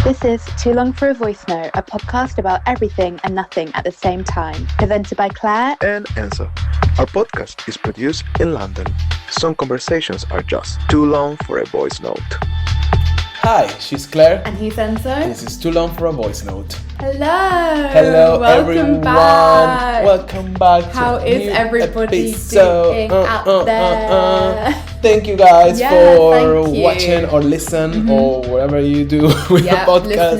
This is Too Long for a Voice Note, a podcast about everything and nothing at the same time. Presented by Claire and Enzo. Our podcast is produced in London. Some conversations are just too long for a voice note. Hi, she's Claire. And he's Enzo. This is Too Long for a Voice Note. Hello. Welcome everyone. Back. Welcome back. How to is new everybody episode. doing out there? Thank you guys for thank you. watching or listen or whatever you do with the podcast.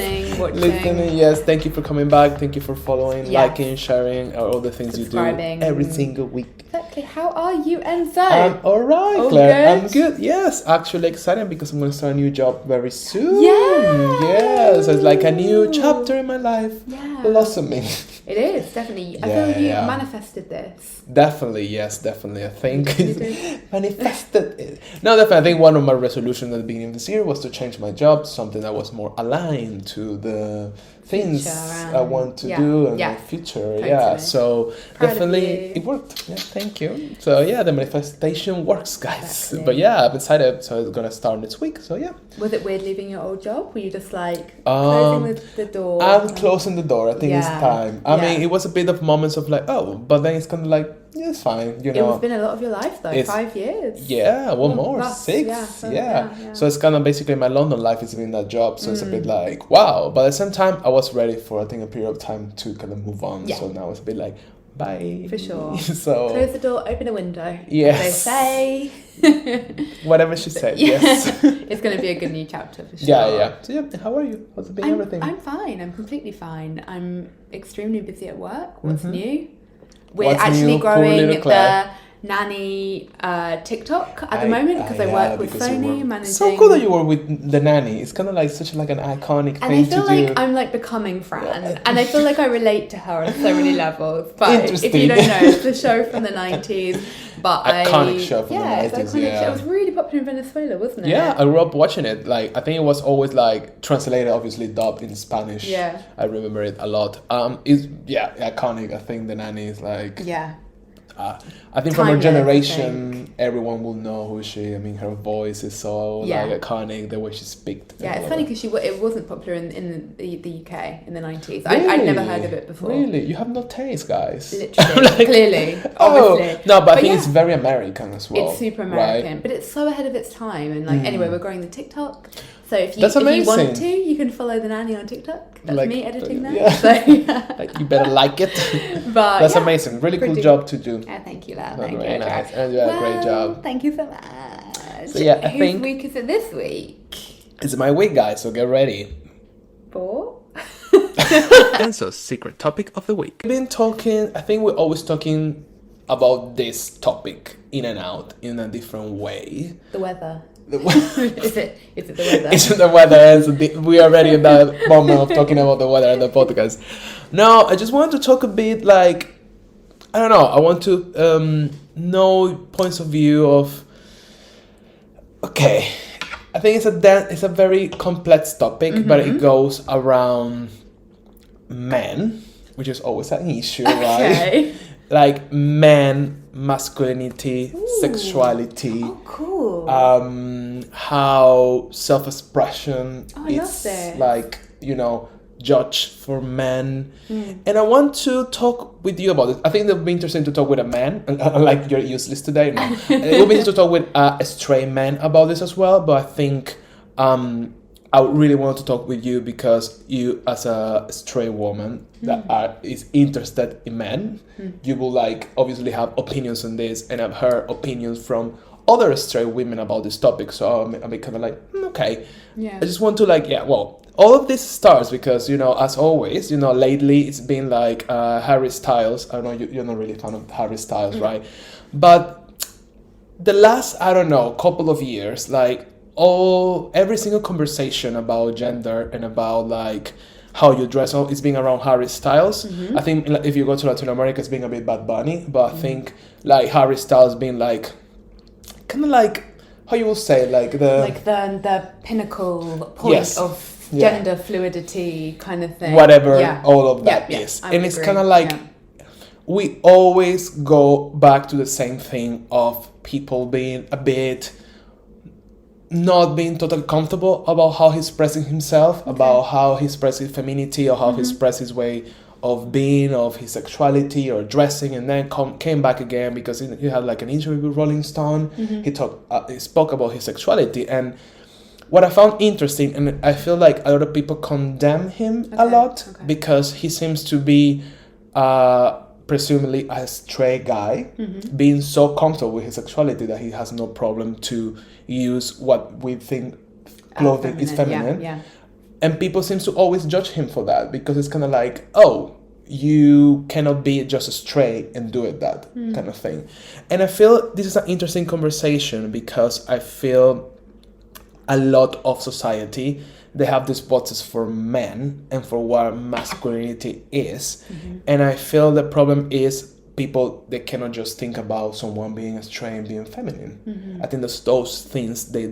Listening. Yes, thank you for coming back. Thank you for following, Yes. liking, sharing, all the things you do every single week. Exactly. How are you, Enzo? I'm alright, All Claire. good? I'm good. Yes, actually excited because I'm going to start a new job very soon. Yeah. So it's like a new chapter in my life blossoming. It is, definitely. I Yeah, feel you yeah. manifested this. Definitely, yes, definitely. I think You did. manifested it. No, definitely. I think one of my resolutions at the beginning of this year was to change my job, something that was more aligned to the things Future, I want to do and my future. Totally. Yeah, so Proud of definitely you. it worked. Yeah, thank you. So yeah, the manifestation works, guys. Exactly. But yeah, I'm excited. So it's gonna start next week. So yeah, Was it weird leaving your old job? Were you just like closing the door? I'm closing the door. I think it's Yeah. time. I Yeah. mean, it was a bit of moments of like, oh, but then it's kind of like, yeah, it's fine. You know, It's been a lot of your life though, It's- 5 years. yeah, one Mm, more, plus, 6. yeah, Yeah. So it's kind of basically my London life is in that job. So it's a bit like, wow. But at the same time, I was ready for, I think, a period of time to kind of move on. Yeah. So now it's a bit like, bye. For sure. So Close the door, open a window. Yes. They say. whatever she said, Yeah. yes. It's going to be a good new chapter for sure. Yeah. So yeah, how are you? How's it been, everything? I'm fine. I'm completely fine. I'm extremely busy at work. What's new? We're What's actually new? Poor growing little the Claire. nanny TikTok at the moment because I work with Sony managing. So cool that you were with the nanny. It's kind of like such like an iconic And I thing feel to do. like I'm like becoming Fran, and I feel like I relate to her on so many levels. But if Interesting. you don't know, it's a show from the 90s. But Iconic show from the it's 90s, iconic yeah. show. It was really popular in Venezuela, wasn't it? Yeah, I grew up watching it. Like, I think it was always like translated, obviously dubbed in Spanish. Yeah. I remember it a lot. It's iconic. I think the nanny is like. Yeah. I think from her Timeless, I generation, everyone will know who she. I mean, her voice is so Yeah. like iconic. The way she speaks. Yeah, it's funny because it wasn't popular in the UK in the 90s. Really? I'd never heard of it before. Really, you have no taste, guys. Literally, Like, clearly, Oh obviously. no, but I think yeah, it's very American as well. it's super right? American, but it's so ahead of its time. And like, anyway, we're growing the TikTok. So if you That's if you want amazing. to, you can follow the nanny on TikTok. That's Like, me editing that. yeah. So, yeah. Like, you better like it. But That's yeah. amazing. Really cool Pretty- job to do. Yeah, thank you, Lau. Oh, Thank very you. nice. And you did a great job. Thank you so much. So, yeah, I Whose think- week is it this week? It's my week, guys. So get ready. 4? Enzo's secret topic of the week. We've been talking, I think we're always talking about this topic in and out in a different way. The weather. The Is it the weather? It's the weather, and we are already in that moment of talking about the weather and the podcast. No, I just wanted to talk a bit like, I don't know, I want to know points of view of, okay, I think it's a very complex topic, but it goes around men, which is always an issue, right? Okay. Like men, masculinity, sexuality, Oh, cool. how self-expression Oh, I love is this. like, judged for men. And I want to talk with you about it. I think it would be interesting to talk with a man, unlike you're useless today. No. It would be interesting to talk with a straight man about this as well, but I think I really want to talk with you because you, as a straight woman that is interested in men, you will like obviously have opinions on this, and I've heard opinions from other straight women about this topic. So I'm kind of like, okay. Yeah. I just want to all of this starts because, as always, lately it's been like Harry Styles. I know you're not really a fan of Harry Styles, right? But the last, I don't know, couple of years, like every single conversation about gender and about like how you dress it's being around Harry Styles. I think if you go to Latin America, it's being a bit Bad Bunny, but I think like Harry Styles being like kind of like how you will say like the pinnacle point Yes. of Yeah. gender fluidity kind of thing. whatever Yeah. all of that Yeah, is. I And would it's agree. kind of like Yeah. we always go back to the same thing of people being a bit not being totally comfortable about how he's expressing himself, about how he expresses femininity, or how he expresses his way of being, of his sexuality or dressing, and then came back again because he had like an interview with Rolling Stone. He spoke about his sexuality, and what I found interesting, and I feel like a lot of people condemn him a lot because he seems to be presumably a straight guy, being so comfortable with his sexuality that he has no problem to use what we think clothing is feminine. Yeah. And people seem to always judge him for that because it's kind of like, oh, you cannot be just straight and do it that kind of thing. And I feel this is an interesting conversation because I feel a lot of society, they have these boxes for men and for what masculinity is. And I feel the problem is people, they cannot just think about someone being straight and being feminine. I think there's those things they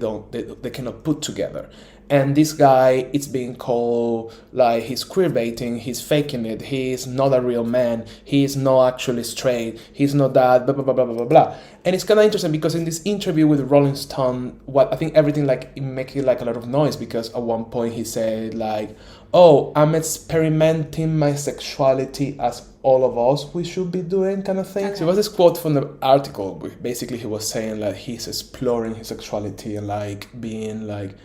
cannot put together. And this guy, it's being called like he's queerbaiting, he's faking it, he's not a real man, he's not actually straight, he's not that, blah, blah, blah, blah, blah, blah. And it's kind of interesting because in this interview with Rolling Stone, what I think everything like, it making like a lot of noise because at one point he said like, oh, I'm experimenting my sexuality as all of us we should be doing kind of thing. So it was this quote from the article, basically he was saying like he's exploring his sexuality and like being like,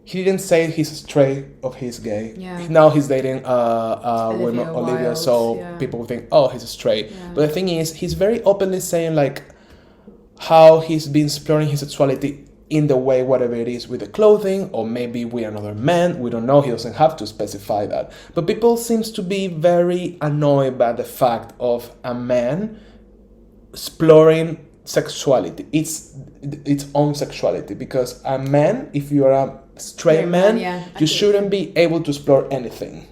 he didn't say he's straight or he's gay. Yeah. Now he's dating woman, Olivia, Wilde, so people will think, oh, he's straight. Yeah. But the thing is, he's very openly saying like how he's been exploring his sexuality in the way, whatever it is, with the clothing, or maybe with another man. We don't know. He doesn't have to specify that. But people seems to be very annoyed by the fact of a man exploring sexuality. It's its own sexuality, because a man, if you are a straight man, you shouldn't be able to explore anything.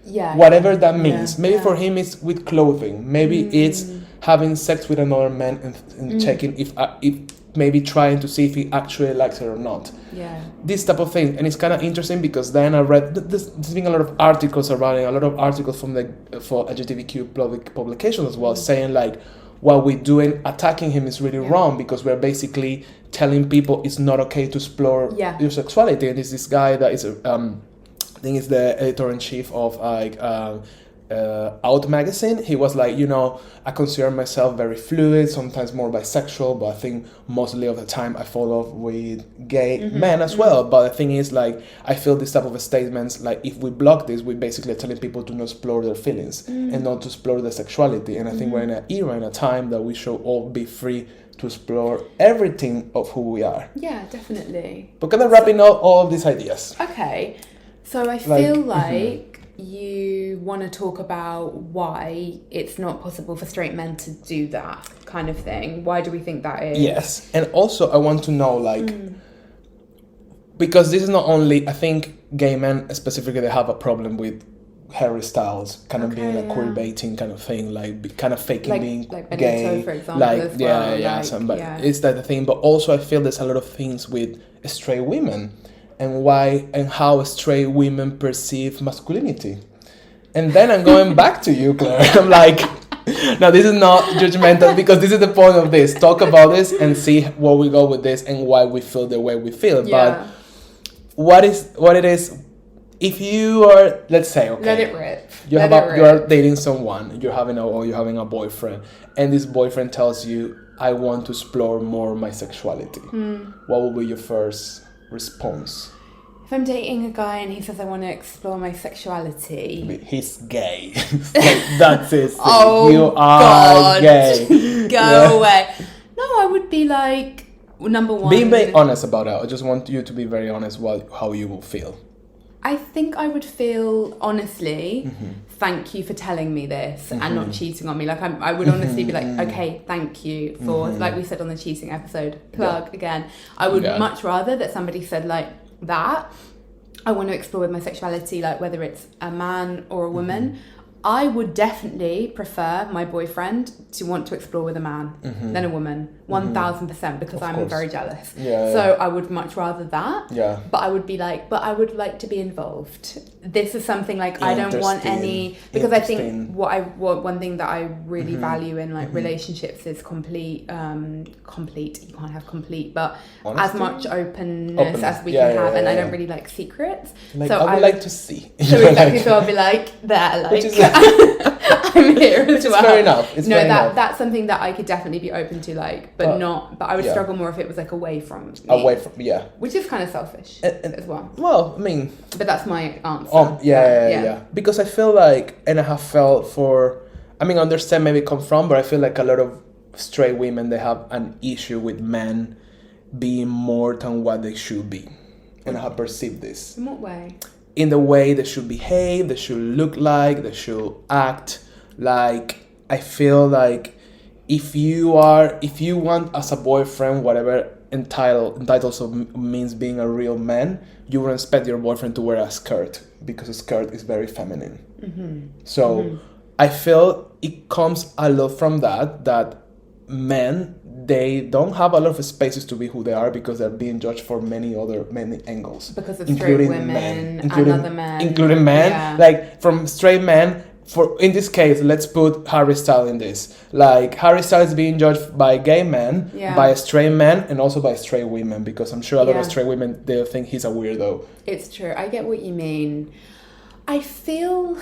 Yeah. Whatever that means. Maybe for him it's with clothing. Maybe it's having sex with another man and checking if maybe trying to see if he actually likes it or not. Yeah. This type of thing. And it's kind of interesting because then I read, there's been a lot of articles around it, a lot of articles for LGBTQ publications as well, saying like, what we're doing, attacking him is really wrong, because we're basically telling people it's not okay to explore your sexuality. And there's this guy that is, I think is the editor-in-chief of like Out magazine. He was like, I consider myself very fluid, sometimes more bisexual, but I think mostly of the time I fall off with gay men as well. But the thing is, like, I feel this type of statements, like, if we block this, we basically are telling people to not explore their feelings and not to explore their sexuality. And I think we're in an era, in a time that we should all be free to explore everything of who we are. Yeah, definitely. But kind of wrapping up all of these ideas. Okay. So I feel like you want to talk about why it's not possible for straight men to do that kind of thing. Why do we think that is? Yes. And also I want to know, like, because this is not only, I think gay men specifically, they have a problem with Harry Styles kind of being like queerbaiting kind of thing, like kind of faking being like gay, Benito, for example, like as well. It's that the thing. But also I feel there's a lot of things with straight women and why and how straight women perceive masculinity. And then I'm going back to you, Claire. I'm like, no, this is not judgmental, because this is the point of this. Talk about this and see where we go with this and why we feel the way we feel. Yeah. But what it is, if you are, let's say, okay, let it rip. You are dating someone, you're having a boyfriend, and this boyfriend tells you, I want to explore more my sexuality. What will be your first response? If I'm dating a guy and he says I want to explore my sexuality, he's gay. Like, that's it. Oh, you are God. gay. Go away. No, I would be like, number one, Be very honest about it. I just want you to be very honest how you will feel. I think I would feel, honestly, thank you for telling me this and not cheating on me. Like, I would honestly be like, okay, thank you for, like we said on the cheating episode, plug again. I would much rather that somebody said like that, I want to explore with my sexuality, like whether it's a man or a woman, I would definitely prefer my boyfriend to want to explore with a man than a woman, 1000%, because I'm very jealous. So I would much rather that. But I would be like, but I would like to be involved. This is something like I don't want any, because I think one thing that I really value in like relationships is complete. You can't have complete, but honesty? As much openness as we can have, and I don't really like secrets. Like, so I would like to see. So exactly, so I'll be like there, like. Which is I'm here as well. It's fair enough. That's something that I could definitely be open to, like, but I would struggle more if it was like away from me. Which is kind of selfish as well. Well, I mean, but that's my answer. Because I feel like, and I have felt understand maybe come from, but I feel like a lot of straight women, they have an issue with men being more than what they should be, and I have perceived this. In what way? In the way they should behave, they should look like, they should act like. I feel like if you want as a boyfriend, whatever entitles means being a real man, you would expect your boyfriend to wear a skirt, because a skirt is very feminine. So I feel it comes a lot from that men, they don't have a lot of spaces to be who they are, because they're being judged for many angles. Because of straight women and other men. Including men. Like, from straight men, in this case, let's put Harry Styles in this. Like, Harry Styles is being judged by gay men, by straight men, and also by straight women, because I'm sure a lot of straight women, they'll think he's a weirdo. It's true. I get what you mean. I feel...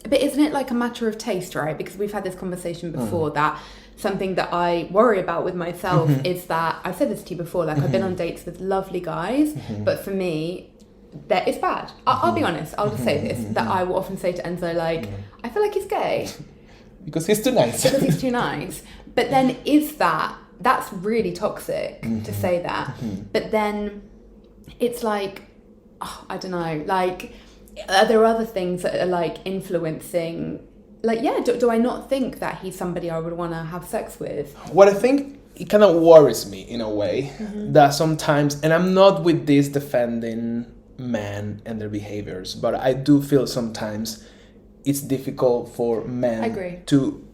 But isn't it like a matter of taste, right? Because we've had this conversation before that something that I worry about with myself is that, I've said this to you before, like I've been on dates with lovely guys, but for me, it's bad. I'll be honest, I'll just say this, that I will often say to Enzo, like, I feel like he's gay. Because he's too nice. Because he's too nice. But then that's really toxic to say that. But then it's like, I don't know, like, there are other things that are like influencing. Like, do I not think that he's somebody I would want to have sex with? What I think, it kind of worries me in a way, that sometimes, and I'm not with this defending men and their behaviors, but I do feel sometimes it's difficult for men to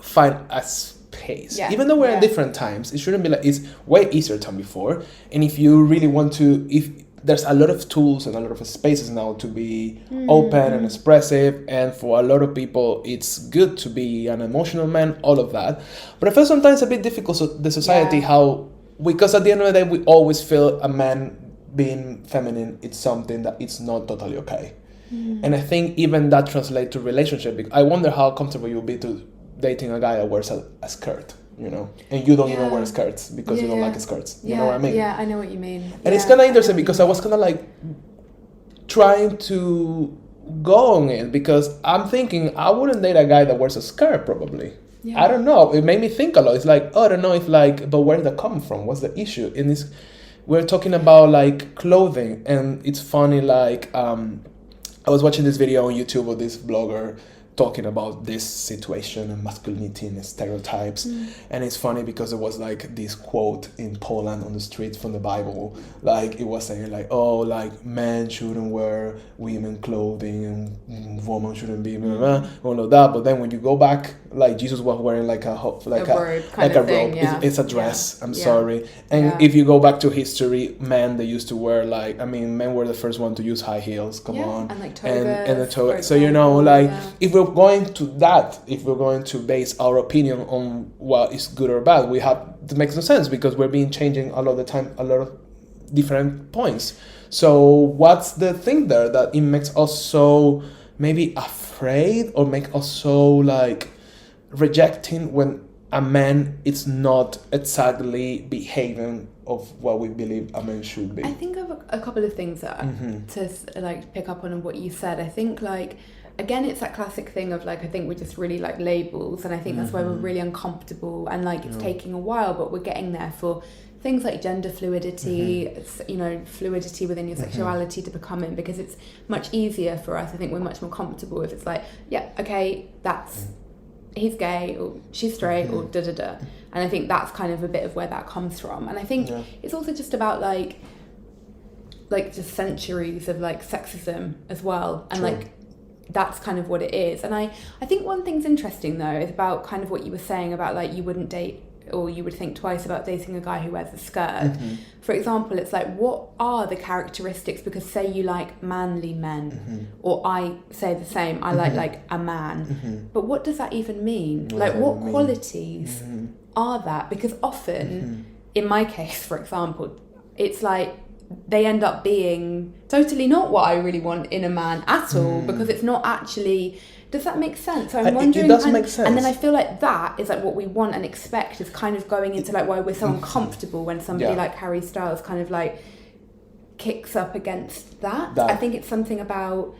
find a space. Even though we're in different times, it shouldn't be like, it's way easier than before. And if you really want to, there's a lot of tools and a lot of spaces now to be open and expressive, and for a lot of people it's good to be an emotional man, all of that. But I feel sometimes a bit difficult, so the society, because at the end of the day we always feel a man being feminine, it's something that it's not totally okay. And I think even that translates to relationship. I wonder how comfortable you'll be to dating a guy that wears a skirt, you know, and you don't even wear skirts because you don't like skirts. You know what I mean? Yeah, I know what you mean. And it's kind of interesting because I was kind of like trying to go on it, because I'm thinking I wouldn't date a guy that wears a skirt probably. I don't know. It made me think a lot. It's like, I don't know if like, but where did that come from? What's the issue? And we're talking about like clothing, and it's funny, like I was watching this video on YouTube of this blogger talking about this situation and masculinity and stereotypes. And it's funny because there was like this quote in Poland on the streets from the Bible. Like it was saying like, oh, like men shouldn't wear women clothing and women shouldn't be all of that. But then when you go back, like Jesus was wearing like a robe. It's a dress. I'm sorry. And if you go back to history, men, they used to wear like, I mean, men were the first one to use high heels. Come on. And like togas. And the toga. So, you know, like if we're going to base our opinion on what is good or bad, we have to make some sense, because we're being changing a lot of the time, a lot of different points. So what's the thing there that it makes us so maybe afraid, or make us so like rejecting when a man is not exactly behaving of what we believe a man should be? I think I have a couple of things that to like pick up on what you said. I think like, again, it's that classic thing of like, I think we're just really like labels, and I think that's why we're really uncomfortable, and like it's taking a while, but we're getting there for things like gender fluidity, you know, fluidity within your sexuality to become in, because it's much easier for us. I think we're much more comfortable if it's like, he's gay or she's straight or da-da-da. And I think that's kind of a bit of where that comes from. And I think it's also just about like just centuries of like sexism as well. And like that's kind of what it is. And I think one thing's interesting though is about kind of what you were saying about like you wouldn't date, or you would think twice about dating a guy who wears a skirt. For example, it's like, what are the characteristics? Because say you like manly men, or I say the same, I like a man. But what does that even mean? Like, what qualities are that? Because often, in my case, for example, it's like they end up being totally not what I really want in a man at all, because it's not actually... Does that make sense? So I'm wondering... It does make sense. And then I feel like that is like what we want and expect is kind of going into like why we're so uncomfortable when somebody like Harry Styles kind of like kicks up against that. I think it's something about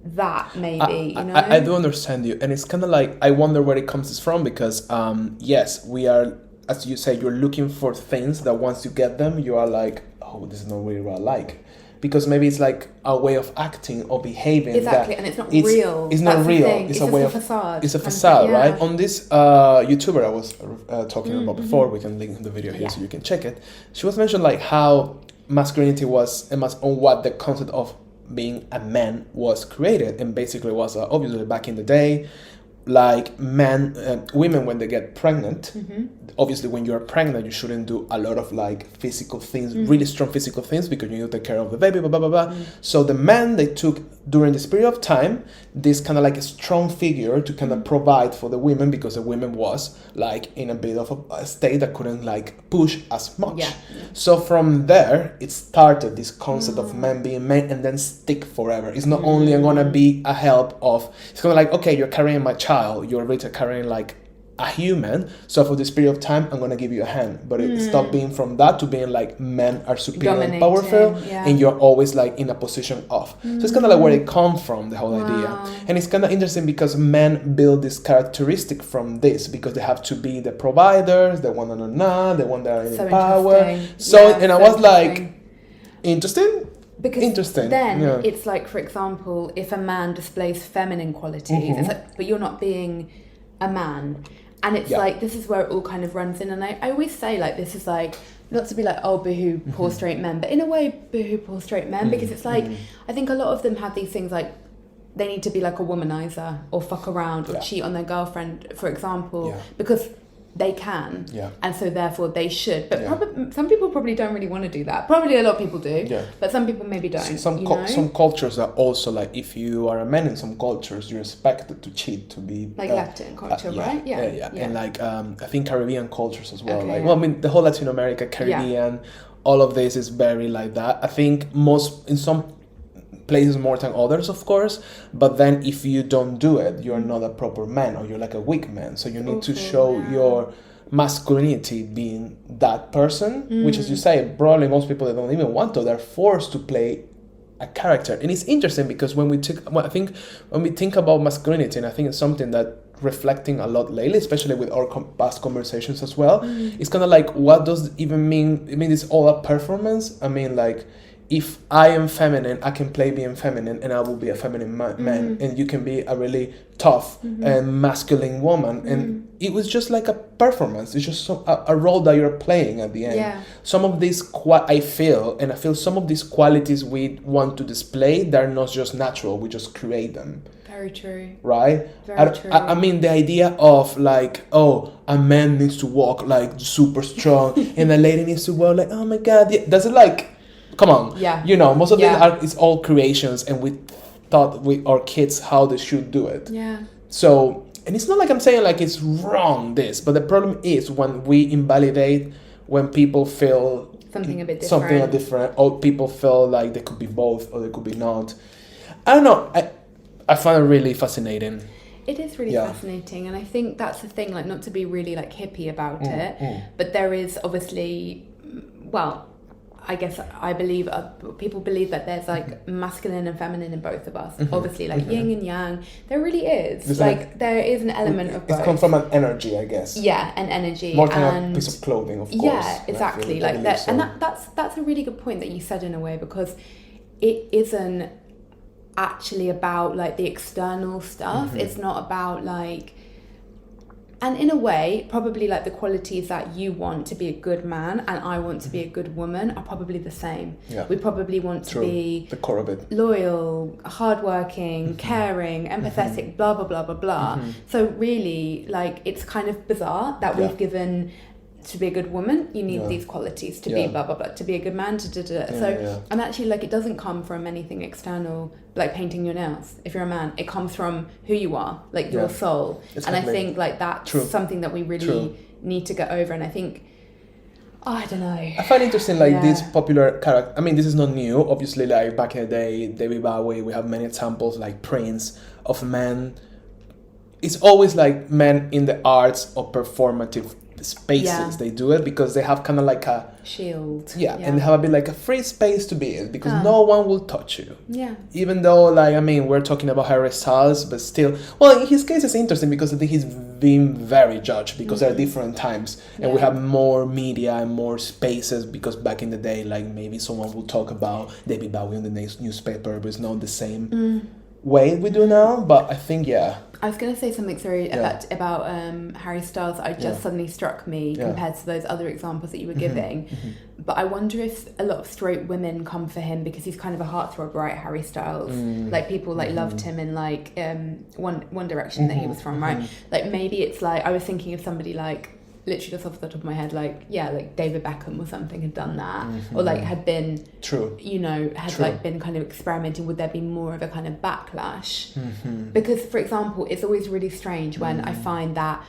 that maybe, you know? I do understand you. And it's kind of like, I wonder where it comes from because, yes, we are, as you say, you're looking for things that once you get them, you are like, oh, this is not really what I like. Because maybe it's like a way of acting or behaving. Exactly, and it's not real. It's not real. It's a way of facade. It's a facade, right? On this YouTuber I was talking about before, we can link the video here so you can check it. She was mentioning like how masculinity was, on what the concept of being a man was created, and basically was obviously back in the day, like women when they get pregnant, obviously when you're pregnant you shouldn't do a lot of like physical things, really strong physical things, because you need to take care of the baby, blah blah blah. So the men, they took during this period of time this kind of like a strong figure to kind of provide for the women, because the women was like in a bit of a state that couldn't like push as much. So from there it started this concept of men being men, and then stick forever. It's not only gonna be a help of, it's kind of like, okay, you're carrying my child, you're really carrying like a human, so for this period of time I'm gonna give you a hand, but it stopped being from that to being like men are superior and powerful, and you're always like in a position of. So it's kind of like where it comes from, the whole idea. And it's kind of interesting because men build this characteristic from this, because they have to be the providers, the one they want that are in power. So and I was like, interesting. Because then it's like, for example, if a man displays feminine qualities, it's like, but you're not being a man. And it's like, this is where it all kind of runs in. And I always say, like, this is like, not to be like, oh, boohoo, poor straight men, but in a way, boohoo, poor straight men, because it's like, I think a lot of them have these things like, they need to be like a womanizer or fuck around or cheat on their girlfriend, for example, because they can, and so therefore they should. But some people probably don't really want to do that. Probably a lot of people do, but some people maybe don't. Some cultures are also like, if you are a man in some cultures, you're expected to cheat, to be like Latin culture, right? Yeah. And like I think Caribbean cultures as well. Okay, well, I mean, the whole Latin America, Caribbean, all of this is very like that. I think in some places more than others, of course, but then if you don't do it, you're not a proper man, or you're like a weak man. So you need to show your masculinity being that person, which, as you say, probably most people, they don't even want to, they're forced to play a character. And it's interesting because when we think about masculinity, and I think it's something that reflecting a lot lately, especially with our past conversations as well, it's kind of like, what does it even mean? I mean, it's all a performance. I mean, like, if I am feminine, I can play being feminine, and I will be a feminine man, and you can be a really tough and masculine woman, and it was just like a performance. It's just a role that you're playing at the end. Some of these I feel some of these qualities we want to display, they're not just natural, we just create them. Very true. Right? Very true. I mean, the idea of like, oh, a man needs to walk like super strong and a lady needs to walk like, oh my god, does it like, come on. You know, most of them it's all creations, and we taught our kids how they should do it. So, and it's not like I'm saying like it's wrong, this, but the problem is when we invalidate, when people feel something a bit different, or people feel like they could be both or they could be not. I don't know. I find it really fascinating. It is really fascinating, and I think that's the thing, like, not to be really like hippie about it, but there is obviously, well, I guess I believe people believe that there's like masculine and feminine in both of us. Obviously, like yin and yang. There really is. There's like there is an element of both. It comes from an energy, I guess. Yeah, an energy. More than a piece of clothing, of course. Yeah, exactly. Like that, so. And that's a really good point that you said in a way, because it isn't actually about like the external stuff. It's not about like And in a way, probably like the qualities that you want to be a good man and I want to be a good woman are probably the same. Yeah. We probably want to be the core of it. loyal, hardworking, caring, empathetic, blah, blah, blah, blah, blah. So really, like, it's kind of bizarre that we've given... To be a good woman, you need these qualities. To be blah, blah, blah. To be a good man, and actually, like, it doesn't come from anything external, like painting your nails. If you're a man, it comes from who you are, like your soul. Exactly. And I think, like, that's something that we really need to get over. And I think, I don't know. I find interesting, like, this popular character. I mean, this is not new. Obviously, like, back in the day, David Bowie, we have many examples, like Prince, of men. It's always, like, men in the arts or performative spaces. They do it because they have kind of like a shield, and they have a bit like a free space to be in because no one will touch you, even though, like, I mean, we're talking about Harry Styles, but still, well, in his case it's interesting because I think he's been very judged because there are different times and we have more media and more spaces, because back in the day, like, maybe someone will talk about David Bowie in the newspaper, but it's not the same way we do now. But I think I was going to say something, sorry, about Harry Styles that just suddenly struck me compared to those other examples that you were giving. But I wonder if a lot of straight women come for him because he's kind of a heartthrob, right, Harry Styles? Like, people, like, loved him in, like, One Direction that he was from, right? Like, maybe it's, like, I was thinking of somebody, like, literally just off the top of my head, like David Beckham or something had done that, or like had been like been kind of experimenting. Would there be more of a kind of backlash? Because, for example, it's always really strange when I find that,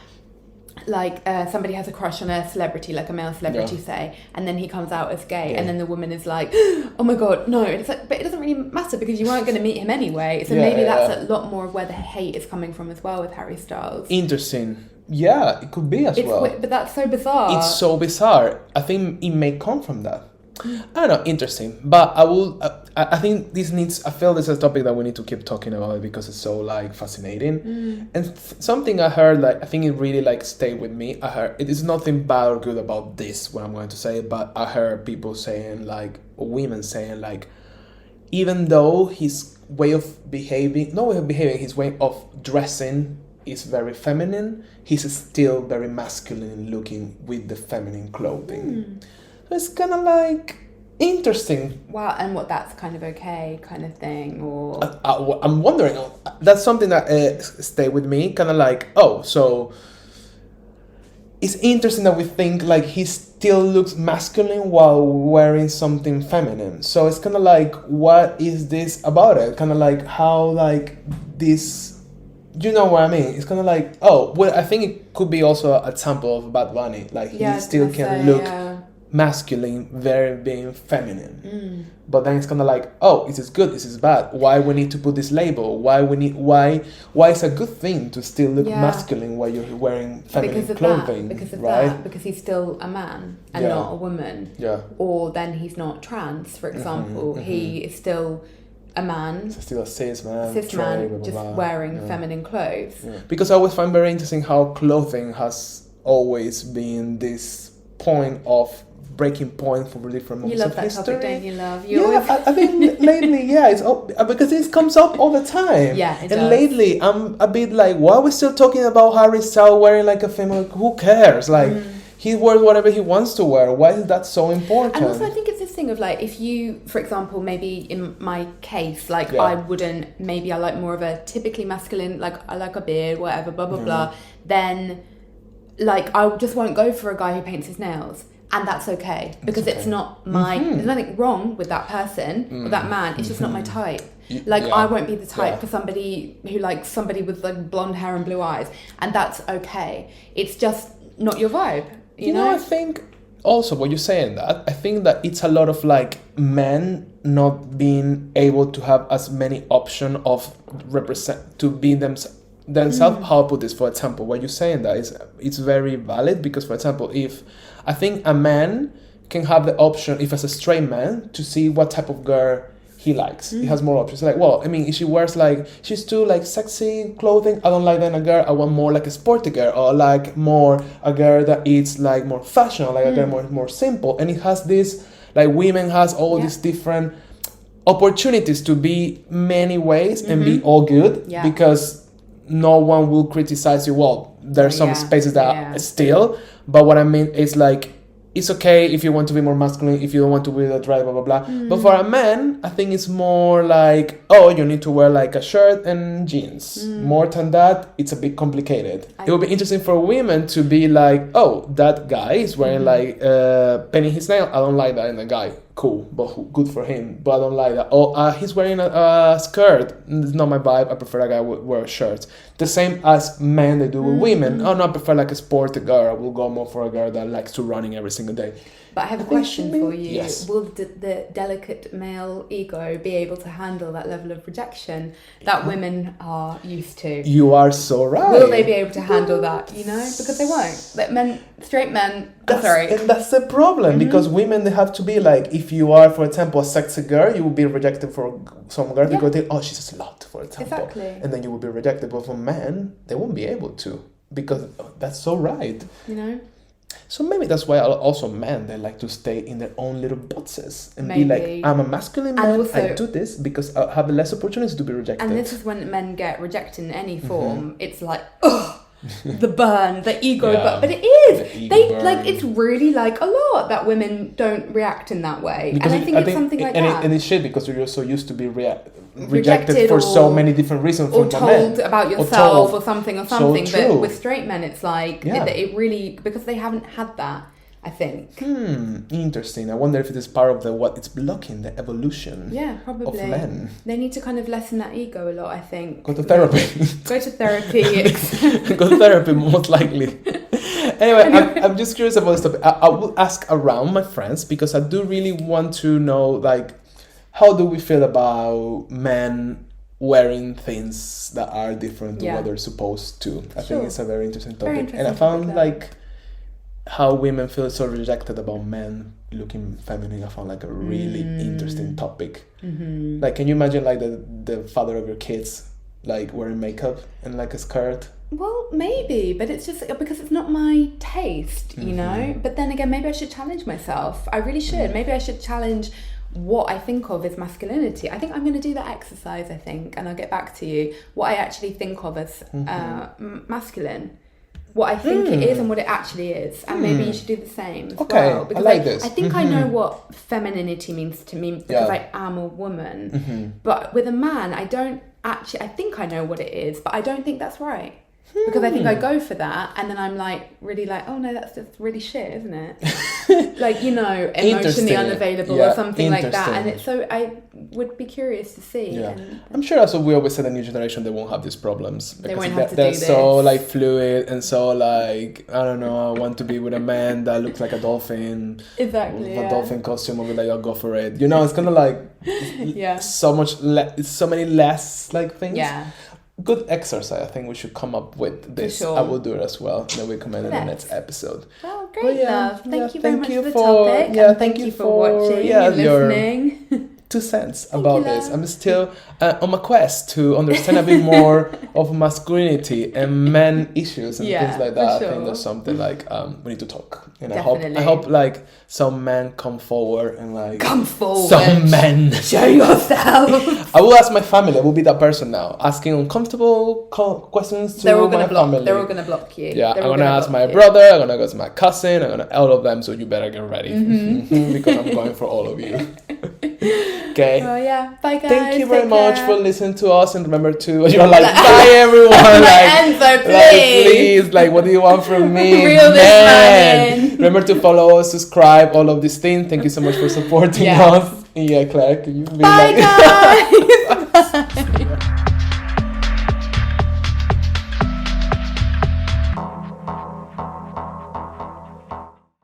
like, somebody has a crush on a celebrity, like a male celebrity, say, and then he comes out as gay, and then the woman is like, oh my god, no. And it's like, but it doesn't really matter because you weren't going to meet him anyway. So maybe that's a lot more of where the hate is coming from as well with Harry Styles. Interesting. Yeah, it could be as well. But that's so bizarre. It's so bizarre. I think it may come from that. I don't know, interesting. But I think this needs, I feel this is a topic that we need to keep talking about it because it's so, like, fascinating. And something I heard, like, I think it really, like, stayed with me. I heard, it is nothing bad or good about this, what I'm going to say, but I heard people saying, like, or women saying, like, even though his way of behaving, his way of dressing is very feminine, he's still very masculine looking with the feminine clothing. So it's kind of, like, interesting. Wow, and what, that's kind of okay kind of thing, or... I'm wondering, that's something that stayed with me, kind of like, so it's interesting that we think, like, he still looks masculine while wearing something feminine. So it's kind of like, what is this about it? Kind of like how, like, this... You know what I mean? It's kind of like, I think it could be also an example of Bad Bunny. Like, he still can look masculine, very being feminine. But then it's kind of like, is this good? Is this bad? Why we need to put this label? Why it's a good thing to still look masculine while you're wearing feminine clothing? Because he's still a man and not a woman. Yeah. Or then he's not trans, for example. He is still a man, so still a cis man, just wearing feminine clothes. Because I always find very interesting how clothing has always been this point of breaking point for different moments of history. You love that topic, don't you, love? I think lately, it's because it comes up all the time. Yeah, it and does. Lately, I'm a bit like, why are we still talking about Harry Styles wearing, like, a female? Who cares? Like, he wears whatever he wants to wear. Why is that so important? And also, I think it's this thing of, like, if you, for example, maybe in my case, like, I wouldn't, maybe I like more of a typically masculine, like, I like a beard, whatever, blah, blah, blah, then, like, I just won't go for a guy who paints his nails. And that's okay. Because it's not my... There's nothing wrong with that person, or that man. It's just not my type. Like, I won't be the type for somebody who likes somebody with, like, blonde hair and blue eyes. And that's okay. It's just not your vibe. You know, I think also what you're saying that I think that it's a lot of, like, men not being able to have as many options of represent to be themselves. How I put this, for example, what you're saying that is, it's very valid because, for example, if I think a man can have the option, if as a straight man, to see what type of girl he likes. He has more options. Like, well, I mean, if she wears, like, she's too, like, sexy clothing, I don't like that in a girl. I want more like a sporty girl, or like more a girl that eats, like, more fashion, like a girl more simple. And it has this, like, women has all these different opportunities to be many ways and be all good because no one will criticize you. Well, there's some Yeah, spaces that yeah. still, but what I mean is like, it's okay if you want to be more masculine, if you don't want to wear that dress, blah blah blah. But for a man, I think it's more like, oh, you need to wear like a shirt and jeans. More than that, it's a bit complicated. It would be interesting for women to be like, oh, that guy is wearing like painting his nail. I don't like that in a guy. Cool, but good for him. But I don't like that. Oh, he's wearing a skirt. It's not my vibe. I prefer a guy who wears shirts. The same as men they do with women. Oh no, I prefer like a sporty girl. I will go more for a girl that likes to running every single day. But I have a question for you. Yes. Will the delicate male ego be able to handle that level of rejection that women are used to? You are so right. Will they be able to handle that? You know, because they won't. Like straight men. And that's the problem, because women, they have to be like, if you are, for example, a sexy girl, you will be rejected for some girl because they, oh, she's a slut, for example. Exactly. And then you will be rejected. But for men, they won't be able to, because that's so right. You know? So maybe that's why also men, they like to stay in their own little boxes and be Maybe. like, I'm a masculine And man, also- I do this because I have less opportunities to be rejected. And this is when men get rejected in any form. It's like, ugh, the burn, the ego Yeah. but it is. The ego They burn. like, it's really like a lot that women don't react in that way. Because and I think it's something like that. And it's shit because you're so used to be rejected Rejected for so or- many different reasons or from men. told about Or yourself told. or something or So something. true. But with straight men, it's like Yeah. it really, because they haven't had that, I think. Interesting. I wonder if it is part of what it's blocking the evolution Yeah, probably. of men. They need to kind of lessen that ego a lot, I think. Go to therapy. Go to therapy. Go to therapy, most likely. Anyway, I'm just curious about this topic. I will ask around my friends because I do really want to know, like, how do we feel about men wearing things that are different to Yeah. what they're supposed to? I Sure. think it's a very interesting topic. Very And I interesting found topic, though. like how women feel so rejected about men looking feminine. I found like a really interesting topic. Mm-hmm. Like, can you imagine like the father of your kids like wearing makeup and like a skirt? Well, maybe, but it's just because it's not my taste, you know? But then again, maybe I should challenge myself. I really should. Maybe I should challenge what I think of as masculinity. I think I'm going to do that exercise, I think, and I'll get back to you. What I actually think of as masculine. What I think it is and what it actually is. And maybe you should do the same as Okay, well. I Because like this. I think I know what femininity means to me because I am a woman. But with a man, I think I know what it is, but I don't think that's right. Because I think I go for that and then I'm like, really like, oh no, that's just really shit, isn't it? Like, you know, emotionally Interesting. unavailable Yeah, or something like that. And interesting. it's so, I would be curious to see. Yeah, And I'm sure also we always said the new generation they won't have these problems They because won't have to they're do so this. like fluid and so like, I don't know, I want to be with a man that looks like a dolphin. exactly. With Yeah. a dolphin costume, I'll be like, I'll go for it. You know, it's kind of like Yeah. so many less like things. Yeah. Good exercise. I think we should come up with this. sure. I will do it as well. Then we comment in the Let's. next episode. Well, But great, yeah, love. Thank yeah, you very thank much you for the for- topic. yeah, and thank thank you you for for- watching yeah, and your- listening. 2 cents about you, this. love. I'm still on my quest to understand a bit more of masculinity and men issues and Yeah, things like for that. I sure. think there's something like we need to talk. And I Definitely. hope like some men come forward and like Come forward. some men. Show yourself. I will ask my family. I will be that person now, asking uncomfortable questions to They're all my gonna block. family. They're all gonna block you. Yeah, They're I'm all gonna ask block my you. brother, I'm gonna go to my cousin, I'm gonna all of them, so you better get ready. Because I'm going for all of you. Okay. Oh yeah. Bye guys. Thank you very Take much care. for listening to us and remember to you're like bye everyone like Enzo, please like what do you want from me Reel this man in. remember to follow us, subscribe, all of these things. Thank you so much for supporting Yeah. us. Yeah, Claire, can you be Bye like guys. Bye.